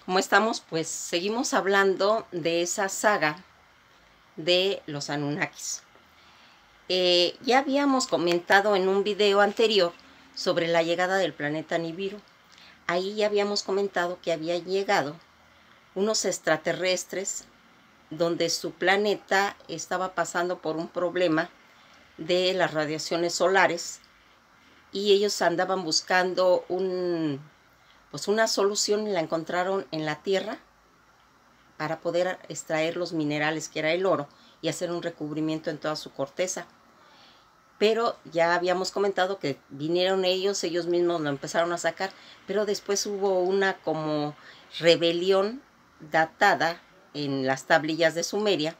¿Cómo estamos? Pues seguimos hablando de esa saga de los Anunnakis. Ya habíamos comentado en un video anterior sobre la llegada del planeta Nibiru. Ahí ya habíamos comentado que habían llegado unos extraterrestres donde su planeta estaba pasando por un problema de las radiaciones solares y ellos andaban buscando una solución y la encontraron en la Tierra para poder extraer los minerales que era el oro y hacer un recubrimiento en toda su corteza. Pero ya habíamos comentado que vinieron ellos mismos lo empezaron a sacar, pero después hubo una como rebelión datada en las tablillas de Sumeria,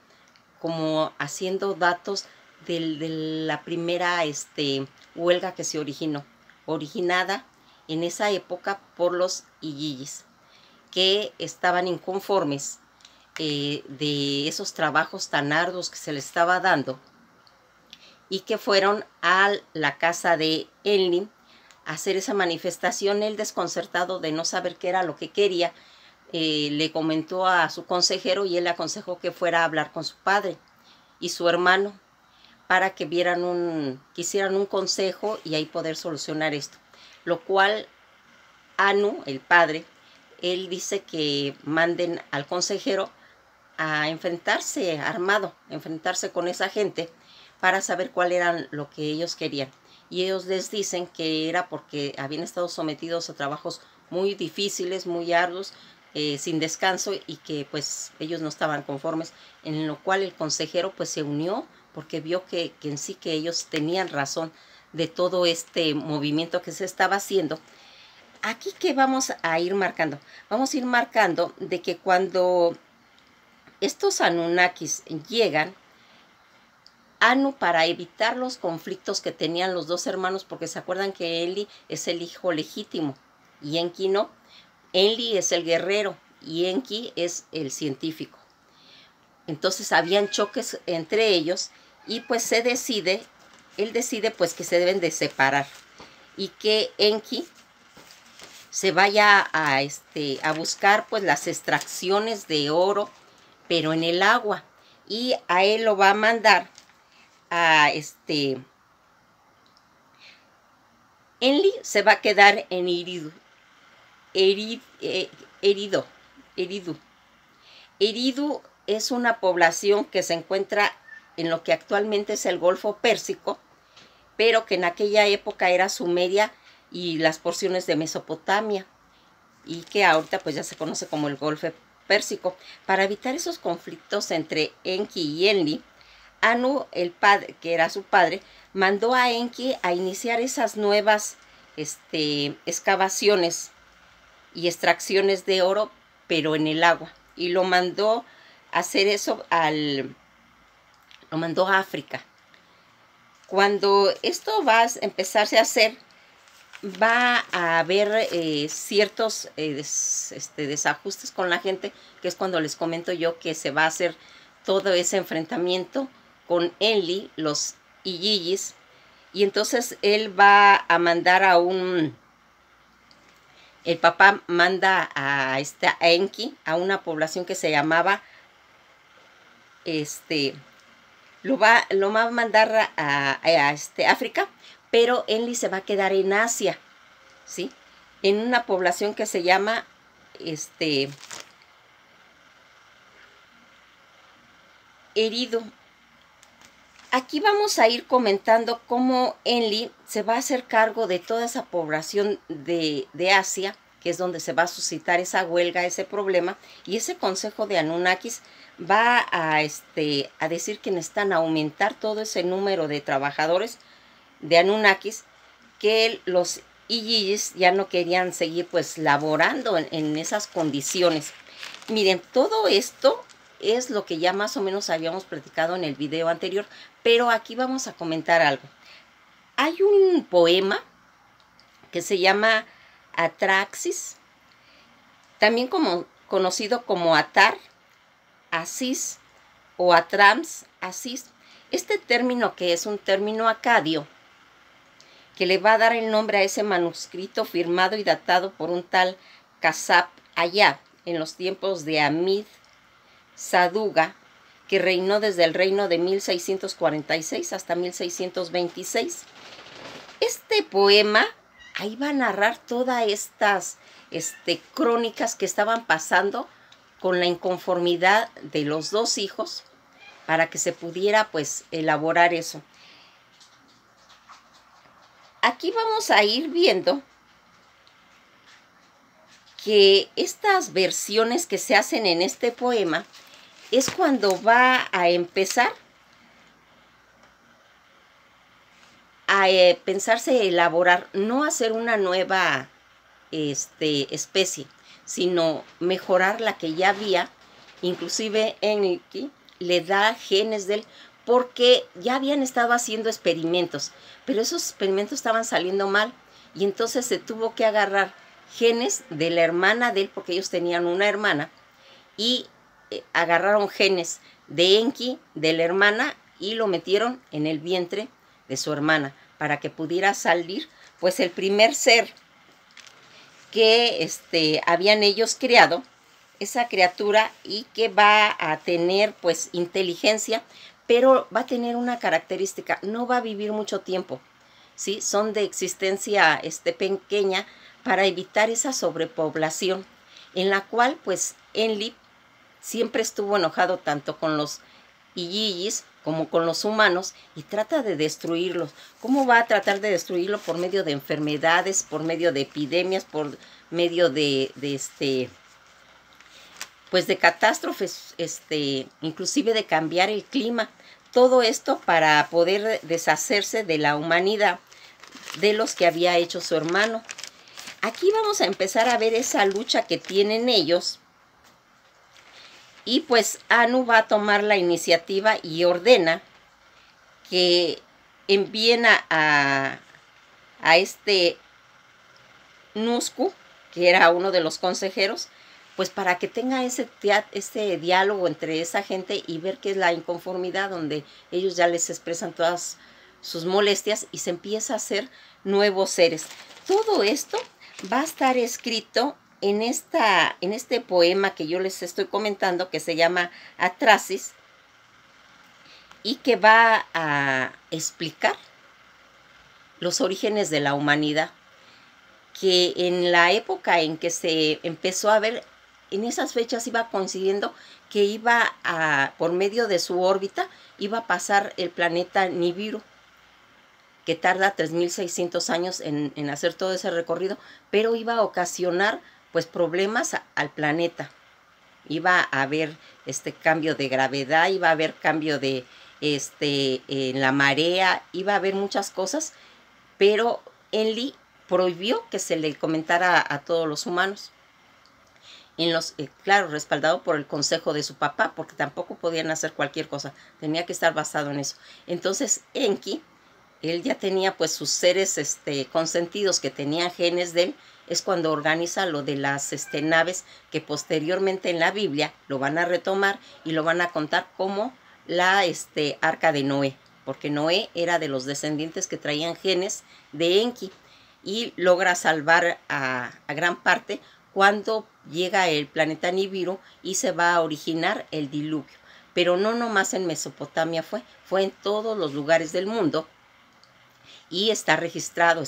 como haciendo datos de la primera huelga que se originada en esa época por los Iyiyis, que estaban inconformes de esos trabajos tan arduos que se les estaba dando y que fueron a la casa de Enlil a hacer esa manifestación. Él, desconcertado de no saber qué era lo que quería, le comentó a su consejero y él le aconsejó que fuera a hablar con su padre y su hermano para que hicieran un consejo y ahí poder solucionar esto. Lo cual Anu, el padre, él dice que manden al consejero a enfrentarse armado, enfrentarse con esa gente para saber cuál era lo que ellos querían. Y ellos les dicen que era porque habían estado sometidos a trabajos muy difíciles, muy arduos, sin descanso, y que pues ellos no estaban conformes, en lo cual el consejero pues se unió porque vio que en sí que ellos tenían razón de todo este movimiento que se estaba haciendo. Aquí que vamos a ir marcando, vamos a ir marcando de que cuando estos Anunnakis llegan, Anu, para evitar los conflictos que tenían los dos hermanos, porque se acuerdan que Enlil es el hijo legítimo y Enki no. Enlil es el guerrero y Enki es el científico. Entonces habían choques entre ellos y pues él decide pues que se deben de separar y que Enki se vaya a buscar pues las extracciones de oro, pero en el agua, y a él lo va a mandar a Enlil se va a quedar en Eridu. Eridu es una población que se encuentra en lo que actualmente es el Golfo Pérsico, pero que en aquella época era Sumeria y las porciones de Mesopotamia, y que ahorita pues ya se conoce como el Golfo Pérsico. Para evitar esos conflictos entre Enki y Enlil, Anu, el padre, que era su padre, mandó a Enki a iniciar esas nuevas excavaciones y extracciones de oro, pero en el agua. Y lo mandó a hacer eso lo mandó a África. Cuando esto va a empezarse a hacer, va a haber ciertos desajustes con la gente, que es cuando les comento yo que se va a hacer todo ese enfrentamiento con Enlil, los Iyiyis, y entonces él va a mandar el papá manda a Enki a una población que se llamaba, lo va a mandar a África, pero Enlil se va a quedar en Asia, ¿sí? En una población que se llama Eridu. Aquí vamos a ir comentando cómo Enlil se va a hacer cargo de toda esa población de Asia, que es donde se va a suscitar esa huelga, ese problema, y ese consejo de Anunnakis va a decir que necesitan aumentar todo ese número de trabajadores de Anunnakis, que los Iyiyis ya no querían seguir pues laborando en esas condiciones. Miren, todo esto es lo que ya más o menos habíamos platicado en el video anterior, pero aquí vamos a comentar algo. Hay un poema que se llama Atraxis, también conocido como Atar, Asis o Atrams, Asis. Este término, que es un término acadio, que le va a dar el nombre a ese manuscrito firmado y datado por un tal Kasab Ayab. en los tiempos de Amid Saduga, que reinó desde el reino de 1646 hasta 1626. Este poema ahí va a narrar todas estas crónicas que estaban pasando con la inconformidad de los dos hijos para que se pudiera pues elaborar eso. Aquí vamos a ir viendo que estas versiones que se hacen en este poema es cuando va a empezar a pensarse elaborar, no hacer una nueva especie, sino mejorar la que ya había. Inclusive Enki le da genes de él porque ya habían estado haciendo experimentos, pero esos experimentos estaban saliendo mal y entonces se tuvo que agarrar genes de la hermana de él, porque ellos tenían una hermana, y agarraron genes de Enki, de la hermana, y lo metieron en el vientre de su hermana para que pudiera salir pues el primer ser que habían ellos creado, esa criatura, y que va a tener pues inteligencia, pero va a tener una característica: no va a vivir mucho tiempo, ¿sí? Son de existencia pequeña para evitar esa sobrepoblación, en la cual pues Enlil siempre estuvo enojado tanto con los Igigis como con los humanos y trata de destruirlos. ¿Cómo va a tratar de destruirlo? Por medio de enfermedades, por medio de epidemias, por medio de catástrofes, inclusive de cambiar el clima. Todo esto para poder deshacerse de la humanidad, de los que había hecho su hermano. Aquí vamos a empezar a ver esa lucha que tienen ellos. Y pues Anu va a tomar la iniciativa y ordena que envíen a Nusku, que era uno de los consejeros, pues para que tenga ese diálogo entre esa gente y ver qué es la inconformidad, donde ellos ya les expresan todas sus molestias y se empieza a hacer nuevos seres. Todo esto va a estar escrito en este poema que yo les estoy comentando, que se llama Atrasis, y que va a explicar los orígenes de la humanidad, que en la época en que se empezó a ver, en esas fechas iba coincidiendo que iba por medio de su órbita, iba a pasar el planeta Nibiru, que tarda 3600 años en hacer todo ese recorrido, pero iba a ocasionar pues problemas al planeta. Iba a haber cambio de gravedad, iba a haber cambio de en la marea, iba a haber muchas cosas, pero Enlil prohibió que se le comentara a todos los humanos. Claro, respaldado por el consejo de su papá, porque tampoco podían hacer cualquier cosa, tenía que estar basado en eso. Entonces Enki, él ya tenía pues sus seres consentidos que tenían genes de él. Es cuando organiza lo de las naves, que posteriormente en la Biblia lo van a retomar y lo van a contar como la arca de Noé, porque Noé era de los descendientes que traían genes de Enki y logra salvar a gran parte cuando llega el planeta Nibiru y se va a originar el diluvio. Pero no nomás en Mesopotamia fue en todos los lugares del mundo. Y está registrado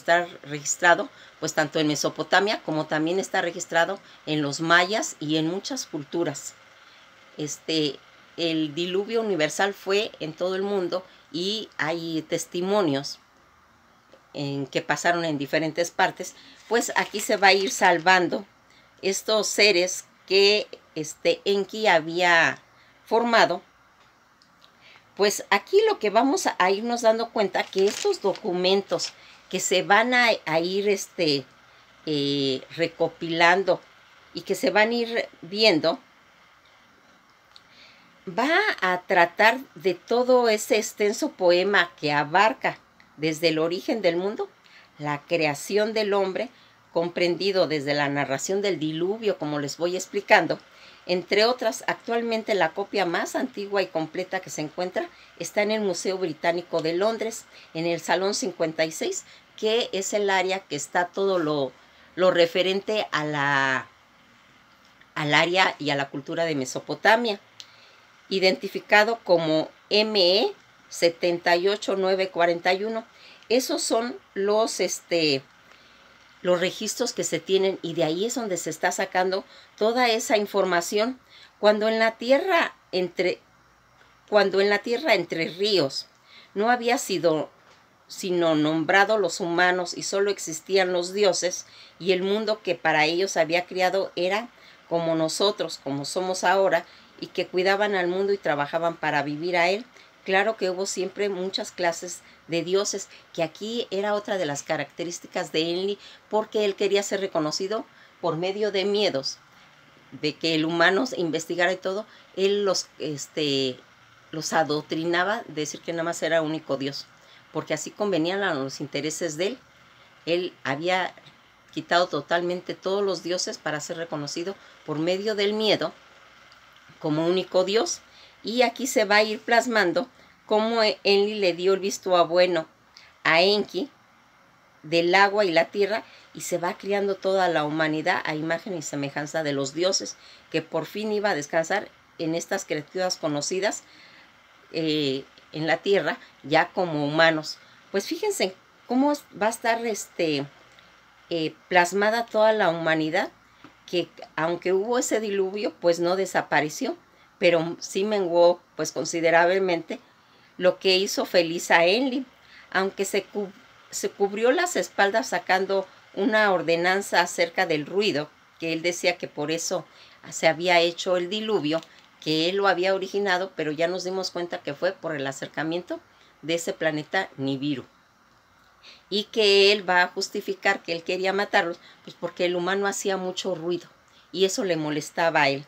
pues tanto en Mesopotamia como también está registrado en los mayas y en muchas culturas. El diluvio universal fue en todo el mundo y hay testimonios en que pasaron en diferentes partes. Pues aquí se va a ir salvando estos seres que Enki había formado. Pues aquí lo que vamos a irnos dando cuenta, que estos documentos que se van a ir recopilando y que se van a ir viendo, va a tratar de todo ese extenso poema que abarca desde el origen del mundo, la creación del hombre, comprendido desde la narración del diluvio, como les voy explicando. Entre otras, actualmente la copia más antigua y completa que se encuentra está en el Museo Británico de Londres, en el Salón 56, que es el área que está todo lo referente a al área y a la cultura de Mesopotamia, identificado como ME 78941. Esos son los registros que se tienen, y de ahí es donde se está sacando toda esa información. Cuando en la tierra entre ríos no había sido sino nombrado los humanos y solo existían los dioses, y el mundo que para ellos había creado era como nosotros, como somos ahora, y que cuidaban al mundo y trabajaban para vivir a él. Claro que hubo siempre muchas clases de dioses, que aquí era otra de las características de Enlil, porque él quería ser reconocido por medio de miedos, de que el humano investigara y todo. Él los adoctrinaba de decir que nada más era único Dios, porque así convenían a los intereses de él. Él había quitado totalmente todos los dioses para ser reconocido por medio del miedo como único Dios. Y aquí se va a ir plasmando cómo Enlil le dio el visto bueno a Enki del agua y la tierra, y se va criando toda la humanidad a imagen y semejanza de los dioses, que por fin iba a descansar en estas criaturas conocidas en la tierra ya como humanos. Pues fíjense cómo va a estar plasmada toda la humanidad, que aunque hubo ese diluvio, pues no desapareció, pero sí menguó pues considerablemente, lo que hizo feliz a Enlil, aunque se cubrió las espaldas sacando una ordenanza acerca del ruido, que él decía que por eso se había hecho el diluvio, que él lo había originado, pero ya nos dimos cuenta que fue por el acercamiento de ese planeta Nibiru, y que él va a justificar que él quería matarlos, pues porque el humano hacía mucho ruido, y eso le molestaba a él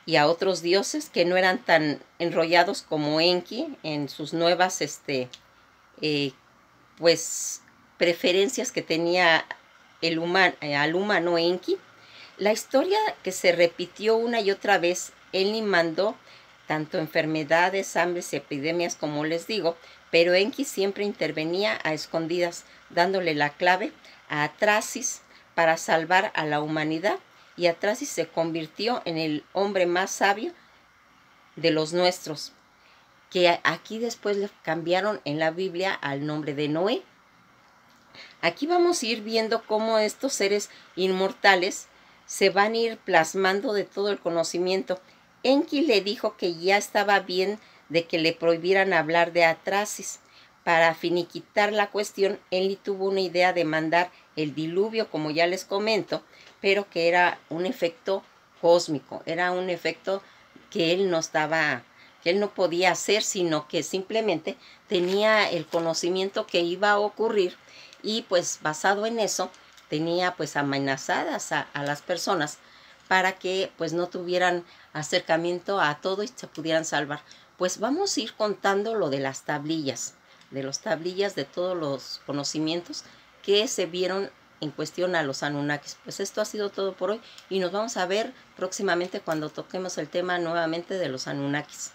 y a otros dioses que no eran tan enrollados como Enki en sus nuevas pues preferencias que tenía al humano Enki. La historia que se repitió una y otra vez. Enlil mandó tanto enfermedades, hambres y epidemias, como les digo, pero Enki siempre intervenía a escondidas, dándole la clave a Atrasis para salvar a la humanidad, y Atrasis se convirtió en el hombre más sabio de los nuestros, que aquí después le cambiaron en la Biblia al nombre de Noé. Aquí vamos a ir viendo cómo estos seres inmortales se van a ir plasmando de todo el conocimiento. Enki le dijo que ya estaba bien de que le prohibieran hablar de Atrasis. Para finiquitar la cuestión, Enlil tuvo una idea de mandar el diluvio, como ya les comento, pero que era un efecto cósmico, era un efecto que él no podía hacer, sino que simplemente tenía el conocimiento que iba a ocurrir, y pues basado en eso tenía pues amenazadas a las personas para que pues no tuvieran acercamiento a todo y se pudieran salvar. Pues vamos a ir contando lo de las tablillas, de todos los conocimientos que se vieron en cuestión a los Anunnakis. Pues esto ha sido todo por hoy, y nos vamos a ver próximamente cuando toquemos el tema nuevamente de los Anunnakis.